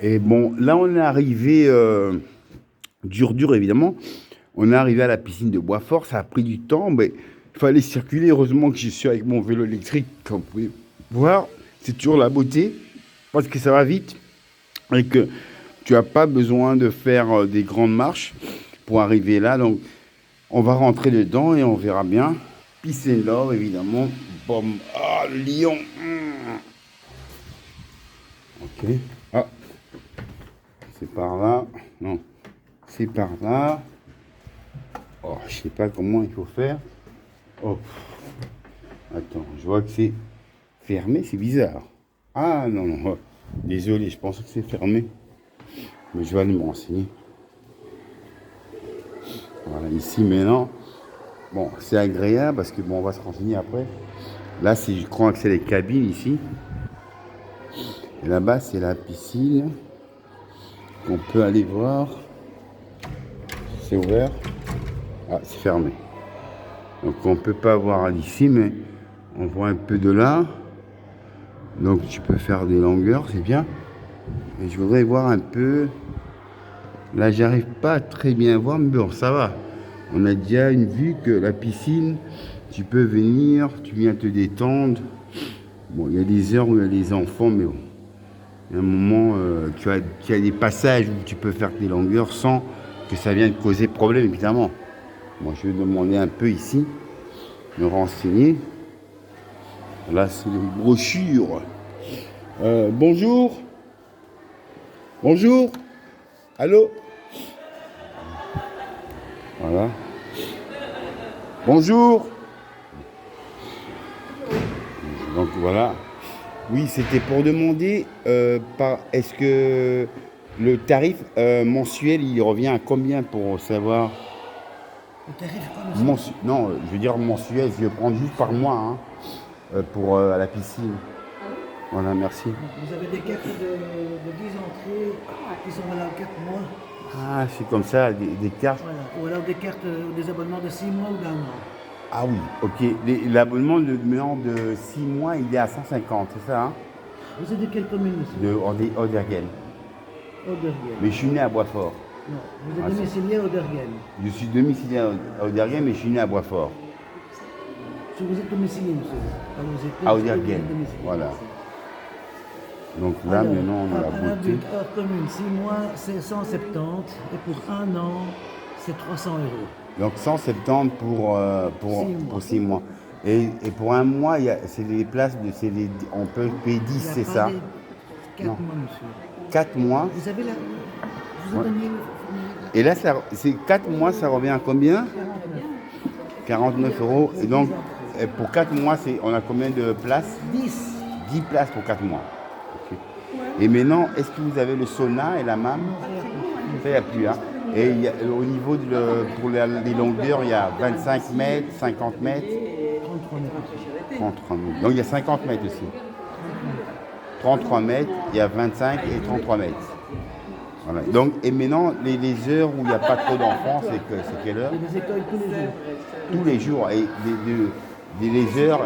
Et bon, là, on est arrivé, dur, évidemment. On est arrivé à la piscine de Boisfort. Ça a pris du temps, mais il fallait circuler. Heureusement que je suis avec mon vélo électrique, comme vous pouvez voir. C'est toujours la beauté, parce que ça va vite et que tu n'as pas besoin de faire des grandes marches pour arriver là. Donc, on va rentrer dedans et on verra bien. Peace and love, évidemment. Boum. Ah, le lion. Ok. Ah, c'est par là. Non, c'est par là. Oh, je sais pas comment il faut faire. Oh, attends, je vois que c'est fermé, c'est bizarre. Ah non, non, oh, désolé, je pensais que c'est fermé. Mais je vais aller me renseigner. Voilà, ici maintenant. Bon, c'est agréable parce que bon, on va se renseigner après. Là, je crois que c'est les cabines ici. Et là-bas, c'est la piscine qu'on peut aller voir. C'est ouvert. Ah, c'est fermé. Donc on ne peut pas voir d'ici, mais on voit un peu de là. Donc tu peux faire des longueurs, c'est bien. Et je voudrais voir un peu. Là, j'arrive pas à très bien voir, mais bon, ça va. On a déjà une vue que la piscine, tu peux venir, tu viens te détendre. Bon, il y a des heures où il y a des enfants, mais bon. Il y a un moment, tu as des passages où tu peux faire des longueurs sans que ça vienne causer problème, évidemment. Moi, je vais demander un peu ici, me renseigner. Là, c'est les brochures. Bonjour. Bonjour. Allô. Voilà. Bonjour. Donc voilà. Oui, c'était pour demander, est-ce que le tarif mensuel, il revient à combien pour savoir? Le tarif est quoi, monsieur? Non, je veux dire mensuel, je vais prendre juste par mois hein, pour la piscine. Voilà, merci. Donc, vous avez des cartes de 10 entrées qui sont valables 4 mois. Ah, c'est comme ça, des cartes. Voilà. Ou alors des cartes, des abonnements de 6 mois ou d'un an. Ah oui, ok. L'abonnement maintenant de 6 mois, il est à 150, c'est ça hein? Vous êtes de quelle commune, monsieur? De Auderghem. Auderghem. Mais je suis né à Boisfort. Non, vous êtes Ah, domicilié à Auderghem. je suis domiciliaire à Auderghem, mais je suis né à Boisfort. Si vous êtes domicilié, monsieur. Alors, vous êtes À domicilié, vous Auderghem, êtes domicilié. voilà. Donc là, Alors, maintenant, on a la un beauté. but hors commune, 6 mois, c'est 170. Et pour un an, c'est 300 euros. Donc 170 pour 6 mois. Et pour un mois, c'est des places, on peut payer 10, c'est ça? 4 Non. mois, monsieur. 4 mois. Vous avez la. Vous Ouais. avez donné. Et là, c'est 4 mois, ça revient à combien? 49 euros. Et donc, pour 4 mois, on a combien de places? 10. 10 places pour 4 mois. Ok. Et maintenant, est-ce que vous avez le sauna et la MAM? Ça, il n'y a plus. Hein. Et au niveau pour les longueurs, il y a 25 mètres, 50 mètres. 33 mètres. 33 mètres. Donc il y a 50 mètres aussi. 33 mètres, il y a 25 et 33 mètres. Voilà. Donc, et maintenant, les heures où il n'y a pas trop d'enfants, c'est quelle heure? Il y a des écoles tous les jours. Tous les jours. Et les heures. Tout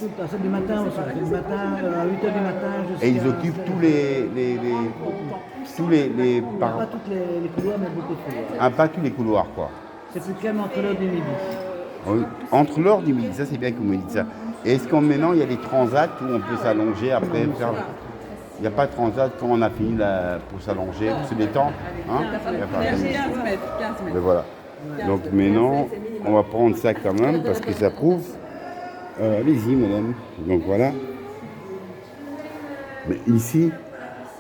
le temps. C'est du matin au soir. Du matin à 8h du matin jusqu'à. Et ils occupent tous les Pas toutes les couloirs, mais beaucoup de couloirs. ah, pas tous les couloirs, quoi. C'est plus calme entre l'heure du midi. Oui. Entre l'heure du midi, ça c'est bien que vous me dites ça. Et est-ce qu'en maintenant il y a des transats où on peut s'allonger après faire. Il n'y a pas de transat quand on a fini pour s'allonger, pour se détendre hein? Il y a pas. 15 mètres. Mais voilà. Donc maintenant, on va prendre ça quand même parce que ça prouve. Allez-y, madame. Donc voilà. Mais ici,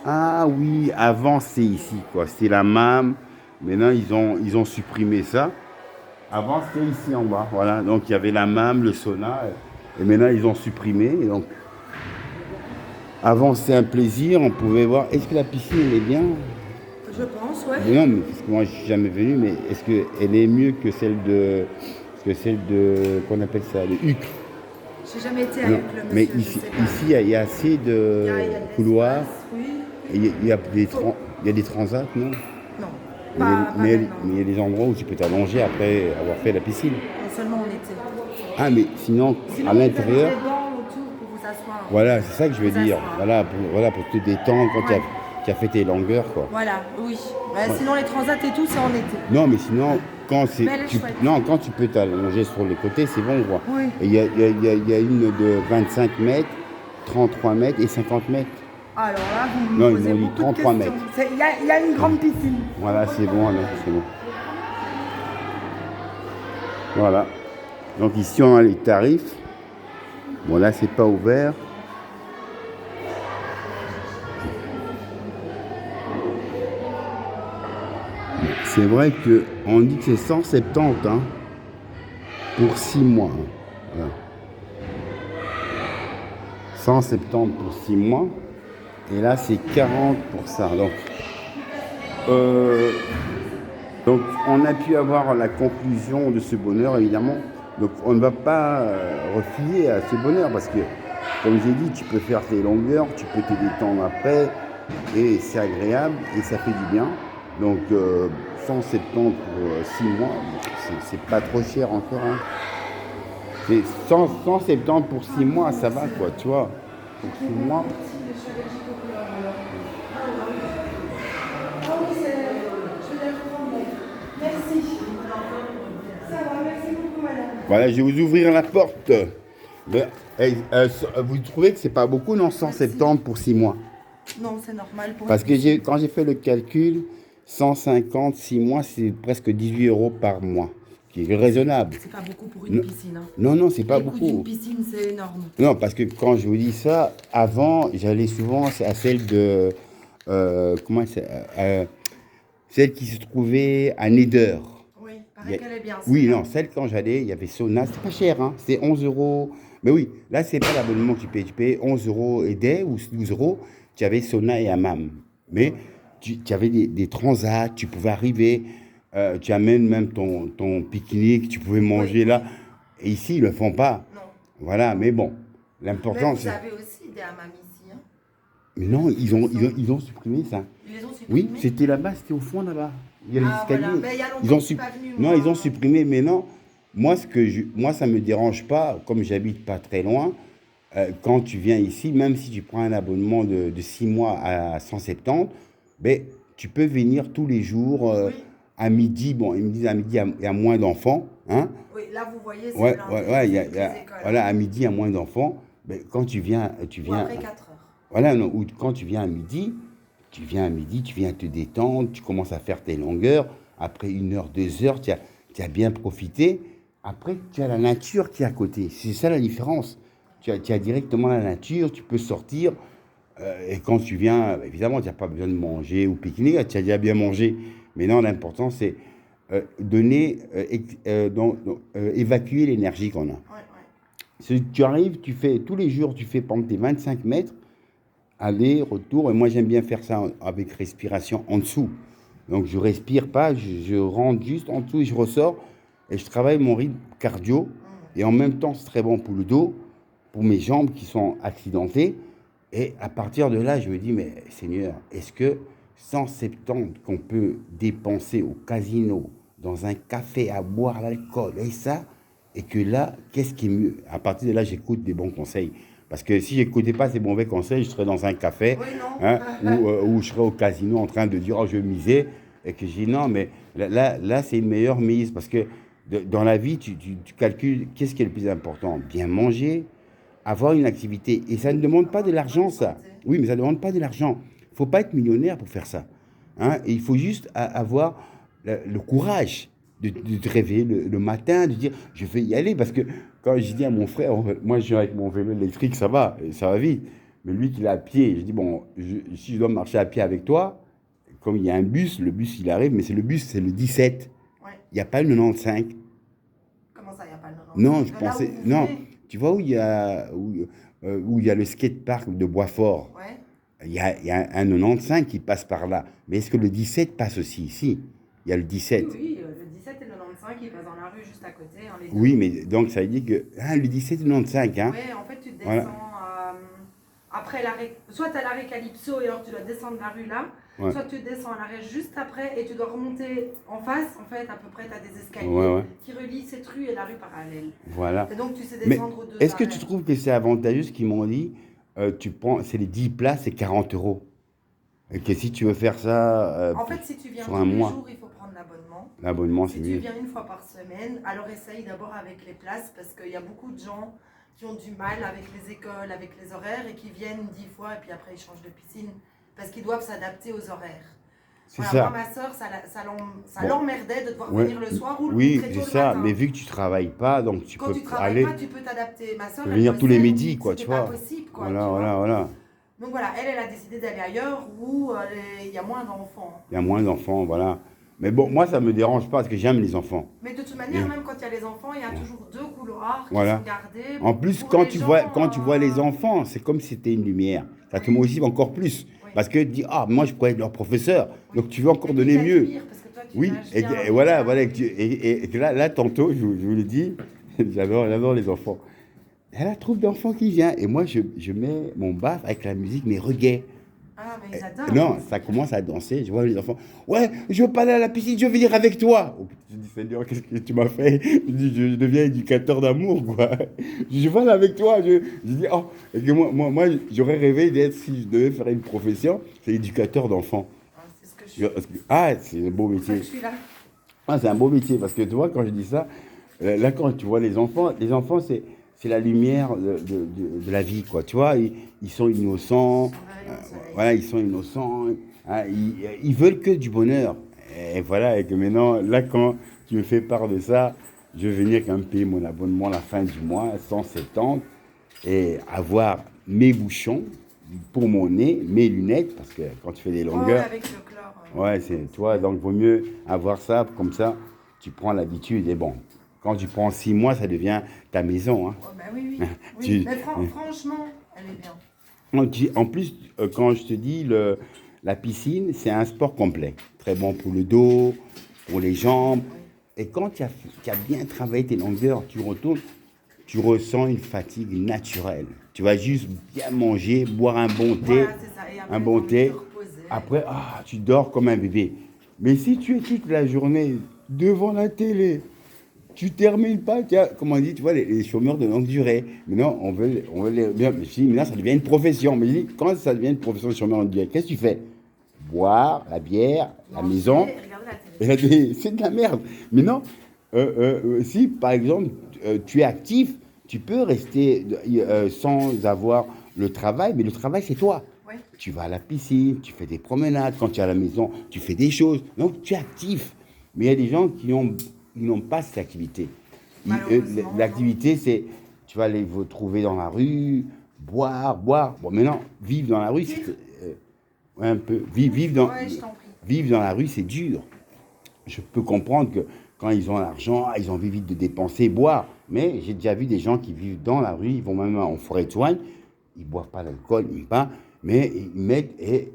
ah oui, avant c'était ici, quoi. C'était la MAM. Maintenant, ils ont supprimé ça. Avant, c'était ici en bas. Voilà. Donc il y avait la MAM, le sauna. Et maintenant, ils ont supprimé. Et donc, avant, c'était un plaisir. On pouvait voir. Est-ce que la piscine, elle est bien? Je pense, ouais. Non, mais parce que moi, je suis jamais venu. Mais est-ce qu'elle est mieux que celle de. Qu'on appelle ça, le HUC? J'ai jamais été à Non, Uccle, monsieur. mais je ici, sais pas. il y a assez de Il y a de couloirs. l'espace, oui. Et il y a des transats, non? Non. Mais Pas mais maintenant. il y a des endroits où tu peux t'allonger après avoir fait la piscine. Seulement en été. Ah, mais sinon, Sinon, à vous l'intérieur, avez des bancs autour pour vous asseoir. voilà, c'est ça que je veux dire. Vous asseoir. Voilà, pour te détendre. tu as fait tes longueurs, quoi. Voilà, oui. Sinon, les transats et tout, c'est en été. Non, mais sinon, quand c'est, Mais elle est chouette. non, quand tu peux t'allonger sur les côtés, c'est bon, quoi. Oui. Et il y a une de 25 mètres, 33 mètres et 50 mètres. Alors là, vous Non, me ils posez m'ont dit beaucoup de 33 questions. mètres. Il y a une grande piscine. Voilà, c'est bon, alors, c'est bon. Voilà. Donc ici, on a les tarifs. Bon, là, c'est pas ouvert. C'est vrai qu'on dit que c'est 170 hein, pour 6 mois. Hein. Voilà. 170 pour 6 mois. Et là, c'est 40 pour ça. Donc, on a pu avoir la conclusion de ce bonheur, évidemment. Donc, on ne va pas refuser à ce bonheur parce que, comme j'ai dit, tu peux faire tes longueurs, tu peux te détendre après, et c'est agréable et ça fait du bien. Donc, 170 pour 6 mois, c'est pas trop cher encore. Hein. C'est 170 pour 6 mois, ça va quoi, tu vois. Pour 6 mois. Merci. Ça va, merci beaucoup, madame. Voilà, je vais vous ouvrir la porte. Vous trouvez que c'est pas beaucoup, non, 170 pour 6 mois? Non, c'est normal pour Parce que quand j'ai fait le calcul, 150, 6 mois, c'est presque 18 € par mois, qui est raisonnable. C'est pas beaucoup pour une piscine. Hein. Non, c'est pas Le coût beaucoup. d'une piscine, c'est énorme. Non, parce que quand je vous dis ça, avant, j'allais souvent à celle de... celle qui se trouvait à Neder. Oui, paraît qu'elle est bien. Oui, non, celle quand j'allais, il y avait sauna, c'était pas cher, hein, c'était 11 €. Mais oui, là, c'est pas l'abonnement que tu payes 11 € et des ou 12 €, tu avais sauna et hammam. Mais tu avais des transats, tu pouvais arriver, tu amènes même ton pique-nique, tu pouvais manger là. Et ici, ils ne le font pas. Non. Voilà, mais bon, l'important c'est... c'est... Vous avez aussi des hammams ici. Hein. Mais non, ils ont supprimé ça. Ils les ont supprimés. Oui, c'était là-bas, c'était au fond là-bas. Il y a les escaliers. Voilà. Mais il y a longtemps Ils ont que je suis pas venue, Non, moi. ils ont supprimé, mais non. Moi, ça me dérange pas, comme j'habite pas très loin, quand tu viens ici, même si tu prends un abonnement de 6 mois à 170, ben, tu peux venir tous les jours à midi. Bon, ils me disent à midi, il y a moins d'enfants. Hein. Oui, là, vous voyez, c'est voilà, à midi, il y a moins d'enfants. Ben, quand tu viens... Ou après 4 heures. Voilà, non, ou quand tu viens à midi, tu viens te détendre, tu commences à faire tes longueurs. Après 1 heure, 2 heures, tu as bien profité. Après, tu as la nature qui est à côté. C'est ça la différence. Tu as directement la nature, tu peux sortir. Et quand tu viens, évidemment, tu n'as pas besoin de manger ou pique-niquer, tu as déjà bien mangé. Mais non, l'important, c'est évacuer l'énergie qu'on a. Tu arrives, tu fais tous les jours, tu fais pendant tes 25 mètres, aller, retour. Et moi, j'aime bien faire ça avec respiration en dessous. Donc, je respire pas, je rentre juste en dessous et je ressors. Et je travaille mon rythme cardio. Et en même temps, c'est très bon pour le dos, pour mes jambes qui sont accidentées. Et à partir de là, je me dis, mais Seigneur, est-ce que 170 qu'on peut dépenser au casino, dans un café à boire l'alcool, et ça, et que là, qu'est-ce qui est mieux? À partir de là, j'écoute des bons conseils. Parce que si je n'écoutais pas ces mauvais conseils, je serais dans un café, ou je serais au casino en train de dire, oh, je vais miser, et que je dis, non, mais là c'est une meilleure mise. Parce que dans la vie, tu calcules, qu'est-ce qui est le plus important? Bien manger, avoir une activité. Et ça ne demande pas de l'argent, ça. Oui, mais ça ne demande pas de l'argent. Il ne faut pas être millionnaire pour faire ça. Hein? Et il faut juste avoir le courage de te réveiller le matin, de dire, je vais y aller. Parce que quand je dis à mon frère, moi je viens avec mon vélo électrique, ça va vite. Mais lui qui est à pied, je dis, bon, si je dois marcher à pied avec toi, comme il y a un bus, le bus il arrive, mais c'est le 17. Il n'y a pas le 95. Comment ça, il n'y a pas le 95? Non, je pensais... Non, tu vois où il y a le skatepark de Boisfort. Il y a un 95 qui passe par là. Mais est-ce que le 17 passe aussi ici? Il y a le 17. Oui, le 17 et le 95 qui passent dans la rue juste à côté. Hein, oui, mais donc ça veut dire que... Ah, le 17 et le 95, hein. Oui, en fait, tu descends... après l'arrêt... Soit tu as l'arrêt Calypso et alors tu dois descendre la rue là. Soit tu descends à l'arrêt juste après et tu dois remonter en face. En fait, à peu près, tu as des escaliers qui relient cette rue et la rue parallèle. Voilà. Et donc, tu sais descendre aux deux est-ce que tu trouves que c'est avantageux ce qu'ils m'ont dit? Tu prends, c'est les 10 places, c'est 40 €. Et que si tu veux faire ça En fait, si tu viens sur tous un les mois, jours, il faut prendre l'abonnement. l'abonnement, Si c'est tu mieux. viens une fois par semaine, alors essaye d'abord avec les places parce qu'il y a beaucoup de gens qui ont du mal avec les écoles, avec les horaires et qui viennent 10 fois et puis après ils changent de piscine parce qu'ils doivent s'adapter aux horaires. C'est Voilà, ça. moi, ma soeur, ça Bon. l'emmerdait de devoir Ouais. venir le soir ou Oui, très tôt c'est le ça. matin. Mais vu que tu travailles pas, donc tu Quand peux tu travailles aller. pas, tu peux t'adapter. Ma soeur, Tu peux elle venir tous les bossait, midis, quoi, tu c'était pas vois. possible, quoi. Voilà, tu vois. voilà, voilà. Donc voilà, elle a décidé d'aller ailleurs où il y a moins d'enfants. Il y a moins d'enfants, voilà. Mais bon, moi, ça me dérange pas parce que j'aime les enfants. Mais de toute manière, Et- même quand il y a les enfants, il y a toujours 2 couloirs qui Voilà. sont gardés. En plus, pour quand les tu gens, vois, quand tu vois les enfants, c'est comme si c'était une lumière. Ça te motive encore plus. Oui. Parce que tu dis, ah, moi, je pourrais être leur professeur. Oui. Donc, tu veux encore Et donner puis, mieux. t'admires, parce que toi, tu Oui, nages et, bien, et voilà, bien. voilà. Et là, tantôt, je vous le dis, j'adore les enfants. Elle a un troupe d'enfants qui vient. Et moi, je mets mon baf avec la musique, mais reggae. Ah, mais ils adorent. Non, ça commence à danser. Je vois les enfants. Ouais, je veux pas aller à la piscine, je veux venir avec toi. Oh, je dis, Seigneur, qu'est-ce que tu m'as fait? Je dis, je deviens éducateur d'amour, quoi. Je veux aller avec toi. Je dis, oh, et que moi j'aurais rêvé d'être, si je devais faire une profession, c'est éducateur d'enfants. Ah, c'est ce que je suis. Ah, c'est un beau C'est pour ça métier. que je suis là. Ah, c'est un beau métier parce que tu vois, quand je dis ça, là, quand tu vois les enfants, c'est la lumière de la vie, quoi. Tu vois, ils sont innocents. Voilà, ils sont innocents. Hein, ils veulent que du bonheur. Et voilà, et que maintenant, là, quand tu me fais part de ça, je vais venir quand même payer mon abonnement à la fin du mois, 170, et avoir mes bouchons pour mon nez, mes lunettes, parce que quand tu fais des Ouais, longueurs. avec le chlore. Ouais, c'est toi, donc vaut mieux avoir ça, comme ça, tu prends l'habitude et bon. Quand tu prends 6 mois, ça devient ta maison. Hein. Oh, bah oui, oui. Oui. Tu- Mais franchement, elle est bien. En plus, quand je te dis, la piscine, c'est un sport complet. Très bon pour le dos, pour les jambes. Et quand tu as bien travaillé tes longueurs, tu retournes, tu ressens une fatigue naturelle. Tu vas juste bien manger, boire un bon thé, Voilà, c'est ça. Et après, un bon t'as envie de thé. te reposer. Après, tu dors comme un bébé. Mais si tu es toute la journée devant la télé, tu termines pas, comme on dit, tu vois, les chômeurs de longue durée. Maintenant, on veut les bien. Mais si, maintenant, ça devient une profession. Mais je dis, quand ça devient une profession de chômeur de longue durée, qu'est-ce que tu fais? Boire, la bière, la Manger, maison. regarder la télé. C'est de la merde. Mais non, si par exemple tu es actif, tu peux rester sans avoir le travail, mais le travail c'est toi. Ouais. Tu vas à la piscine, tu fais des promenades, quand tu es à la maison, tu fais des choses. Donc tu es actif. Mais il y a des gens qui n'ont pas cette activité. Malheureusement, L'activité c'est, tu vas les trouver dans la rue, boire. Bon maintenant, vivre dans la rue, c'est ouais, un peu. Ouais, je t'en prie. Vivre dans la rue, c'est dur. Je peux comprendre que quand ils ont l'argent, ils ont envie vite de dépenser, boire. Mais j'ai déjà vu des gens qui vivent dans la rue, ils vont même en forêt de soigne, ils ne boivent pas d'alcool, mais ils mettent et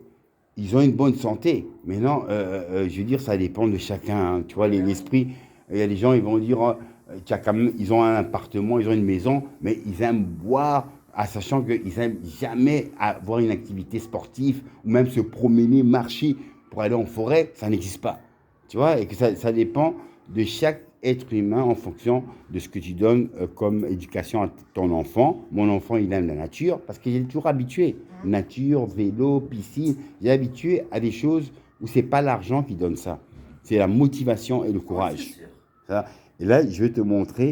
ils ont une bonne santé. Maintenant, je veux dire, ça dépend de chacun. Hein. Tu vois, l'esprit, il y a des gens, ils vont dire, ils ont un appartement, ils ont une maison, mais ils aiment boire, sachant qu'ils n'aiment jamais avoir une activité sportive, ou même se promener, marcher pour aller en forêt, ça n'existe pas. Tu vois, et que ça dépend de chaque être humain en fonction de ce que tu donnes comme éducation à ton enfant. Mon enfant, il aime la nature parce qu'il est toujours habitué. Nature, vélo, piscine. Il est habitué à des choses où c'est pas l'argent qui donne ça. C'est la motivation et le courage. Ouais, c'est sûr. Ça. Et là, je vais te montrer